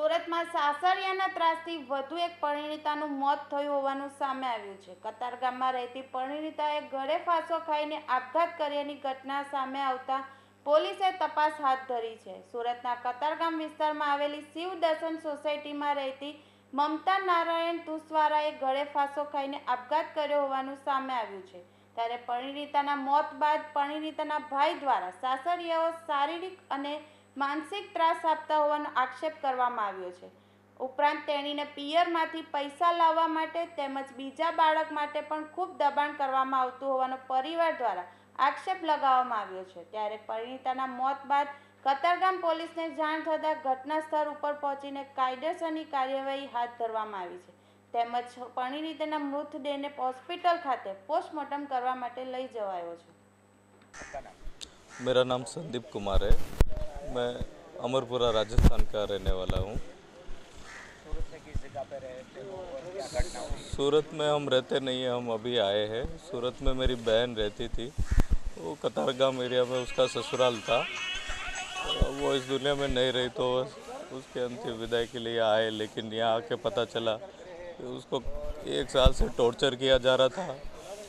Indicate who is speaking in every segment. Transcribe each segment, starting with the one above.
Speaker 1: સુરતમાં સાસરિયાના ત્રાસથી વધુ એક પરિણીતાનું મોત થયું હોવાનું સામે આવ્યું છે. કતારગામમાં રહેતી પરિણીતાએ ઘરે ફાંસો ખાઈને આપઘાત કર્યાની ઘટના સામે આવતા પોલીસે તપાસ હાથ ધરી છે. સુરતના કતારગામ વિસ્તારમાં આવેલી શિવ દર્શન સોસાયટીમાં રહેતી મમતા નારાયણ તુસવારાએ ઘરે ફાંસો ખાઈને આપઘાત કર્યો હોવાનું સામે આવ્યું છે. ત્યારે પરિણીતાના મોત બાદ પરિણીતાના ભાઈ દ્વારા સાસરિયાઓ શારીરિક અને માનસિક ત્રાસ આપતા હોવાનો આક્ષેપ કરવામાં આવ્યો છે. ઉપરાંત તેણીને પિયરમાંથી પૈસા લાવવા માટે તેમજ બીજા બાળક માટે પણ ખૂબ દબાણ કરવામાં આવતું હોવાનો પરિવાર દ્વારા આક્ષેપ લગાવવામાં આવ્યો છે. ત્યારે પરિણીતાના મોત બાદ કતારગામ પોલીસને જાણ થતાં ઘટના સ્થળ ઉપર પહોંચીને કાયદેસરની કાર્યવાહી હાથ ધરવામાં આવી છે. તેમજ પરિણીતાના મૃતદેહને હોસ્પિટલ ખાતે પોસ્ટમોર્ટમ કરવા માટે લઈ જવાયો છે.
Speaker 2: मेरा नाम संदीप कुमार है। मैं अमरपुरा राजस्थान का रहने वाला हूँ।
Speaker 3: सूरत में किस जगह पे रहते हो और क्या घटना हुई?
Speaker 2: सूरत में हम रहते नहीं हैं, हम अभी आए हैं। सूरत में मेरी बहन रहती थी, वो कतारगाम एरिया में उसका ससुराल था। वो इस दुनिया में नहीं रही तो उसके अंतिम विदाई के लिए आए, लेकिन यहाँ आके पता चला कि उसको 1 साल से टॉर्चर किया जा रहा था।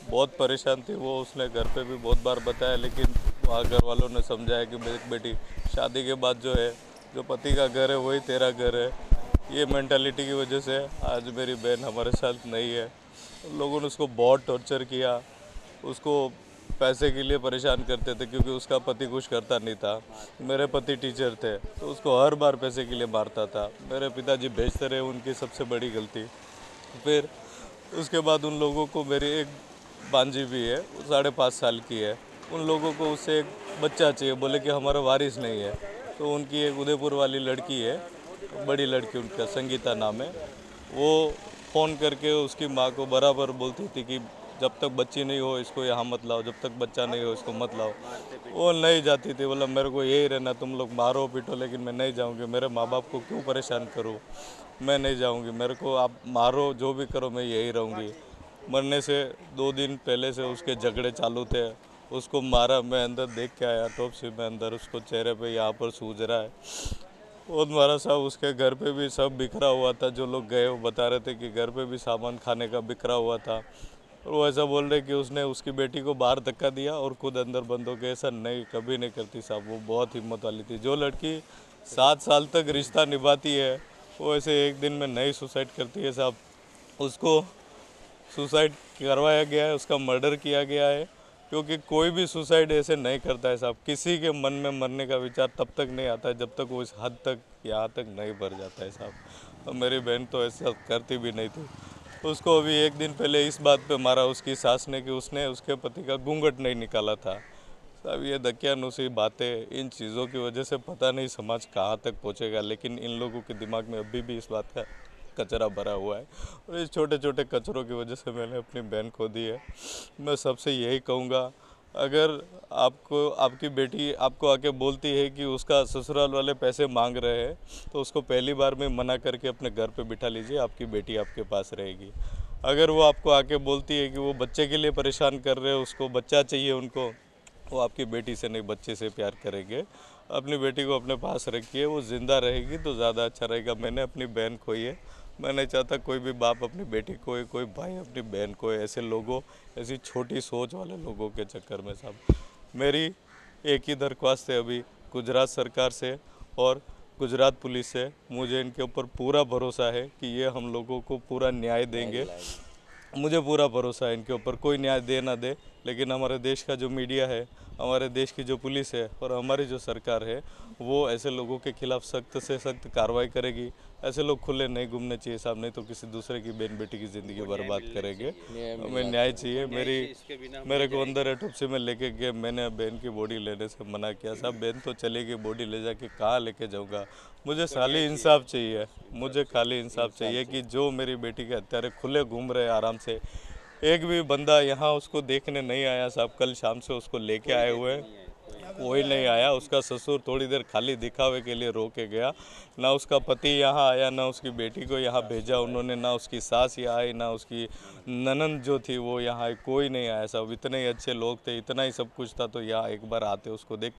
Speaker 2: बहुत परेशान थी वो, उसने घर पे भी बहुत बार बताया, लेकिन वहाँ घर वालों ने समझाया कि मेरी बेटी शादी के बाद जो है, जो पति का घर है वही तेरा घर है। ये मेंटालिटी की वजह से आज मेरी बहन हमारे साथ नहीं है। लोगों ने उसको बहुत टॉर्चर किया, उसको पैसे के लिए परेशान करते थे क्योंकि उसका पति कुछ करता नहीं था। मेरे पति टीचर थे तो उसको हर बार पैसे के लिए मारता था। मेरे पिताजी बेचते रहे, उनकी सबसे बड़ी गलती। फिर उसके बाद उन लोगों को मेरी एक भांजी भी है, वो 5.5 साल की है। उन लोगों को उससे एक बच्चा चाहिए, बोले कि हमारा वारिस नहीं है। तो उनकी एक उदयपुर वाली लड़की है, बड़ी लड़की, उनका संगीता नाम है। वो फ़ोन करके उसकी माँ को बराबर बोलती थी कि जब तक बच्ची नहीं हो इसको यहाँ मत लाओ, जब तक बच्चा नहीं हो इसको मत लाओ। वो नहीं जाती थी, बोला मेरे को यही रहना, तुम लोग मारो पीटो लेकिन मैं नहीं जाऊँगी। मेरे माँ बाप को क्यों परेशान करूँ, मैं नहीं जाऊँगी। मेरे को आप मारो, जो भी करो, मैं यही रहूँगी। मरने से 2 दिन पहले से उसके झगड़े चालू थे। उसको मारा, मैं अंदर देख के आया, टॉपसी में अंदर उसको चेहरे पे यहाँ पर सूज रहा है। और मारा साहब, उसके घर पे भी सब बिखरा हुआ था। जो लोग गए वो बता रहे थे कि घर पे भी सामान खाने का बिखरा हुआ था। और वो ऐसा बोल रहे कि उसने उसकी बेटी को बाहर धक्का दिया और खुद अंदर बंद हो गया। ऐसा नहीं, कभी नहीं करती साहब, वो बहुत हिम्मत वाली थी। जो लड़की 7 साल तक रिश्ता निभाती है वो ऐसे एक दिन में नहीं सुसाइड करती है साहब। उसको सुसाइड करवाया गया है, उसका मर्डर किया गया है, क्योंकि कोई भी सुसाइड ऐसे नहीं करता है साहब। किसी के मन में मरने का विचार तब तक नहीं आता है जब तक वो इस हद तक, यहाँ तक नहीं बढ़ जाता है साहब। और मेरी बहन तो ऐसा करती भी नहीं थी। उसको अभी 1 दिन पहले इस बात पे मारा उसकी सास ने कि उसने उसके पति का घूंघट नहीं निकाला था। साहब ये दकियानूसी बातें, इन चीज़ों की वजह से पता नहीं समाज कहाँ तक पहुँचेगा, लेकिन इन लोगों के दिमाग में अभी भी इस बात का कचरा भरा हुआ है। और इस छोटे छोटे कचरों की वजह से मैंने अपनी बहन खो दी है। मैं सबसे यही कहूँगा, अगर आपको आपकी बेटी आपको आके बोलती है कि उसका ससुराल वाले पैसे मांग रहे हैं तो उसको पहली बार में मना करके अपने घर पे बिठा लीजिए, आपकी बेटी आपके पास रहेगी। अगर वो आपको आके बोलती है कि वो बच्चे के लिए परेशान कर रहे हैं, उसको बच्चा चाहिए उनको, वो आपकी बेटी से नहीं बच्चे से प्यार करेंगे। अपनी बेटी को अपने पास रखिए, वो ज़िंदा रहेगी तो ज़्यादा अच्छा रहेगा। मैंने अपनी बहन खोई है, मैं नहीं चाहता कोई भी बाप अपनी बेटी को, कोई भाई अपनी बहन को, ऐसे लोगों, ऐसी छोटी सोच वाले लोगों के चक्कर में साहब। मेरी एक ही दरख्वास्त है अभी गुजरात सरकार से और गुजरात पुलिस से, मुझे इनके ऊपर पूरा भरोसा है कि ये हम लोगों को पूरा न्याय देंगे। मुझे पूरा भरोसा है इनके ऊपर, कोई न्याय दे ना दे, लेकिन हमारे देश का जो मीडिया है, हमारे देश की जो पुलिस है और हमारी जो सरकार है, वो ऐसे लोगों के खिलाफ सख्त से सख्त कार्रवाई करेगी। ऐसे लोग खुले नहीं घूमने चाहिए साहब, नहीं तो किसी दूसरे की बहन बेटी की ज़िंदगी बर्बाद करेंगे। हमें न्याय चाहिए। मेरे को अंदर एटोप्सी में लेके गए, मैंने बहन की बॉडी लेने से मना किया साहब। बहन तो चलेगी, बॉडी ले जाके कहाँ लेके जाऊँगा। मुझे खाली इंसाफ चाहिए, मुझे खाली इंसाफ चाहिए कि जो मेरी बेटी के हत्यारे खुले घूम रहे हैं आराम से, एक भी बंदा यहाँ उसको देखने नहीं आया साहब। कल शाम से उसको लेके आए हुए हैं, कोई नहीं आया। उसका ससुर थोड़ी देर खाली दिखावे के लिए रो के गया। ना उसका पति यहाँ आया, ना उसकी बेटी को यहाँ भेजा उन्होंने, ना उसकी सास यहाँ आई, ना उसकी ननंद जो थी वो यहाँ आई, कोई नहीं आया साहब। इतने ही अच्छे लोग थे, इतना ही सब कुछ था, तो यहाँ एक बार आते उसको देख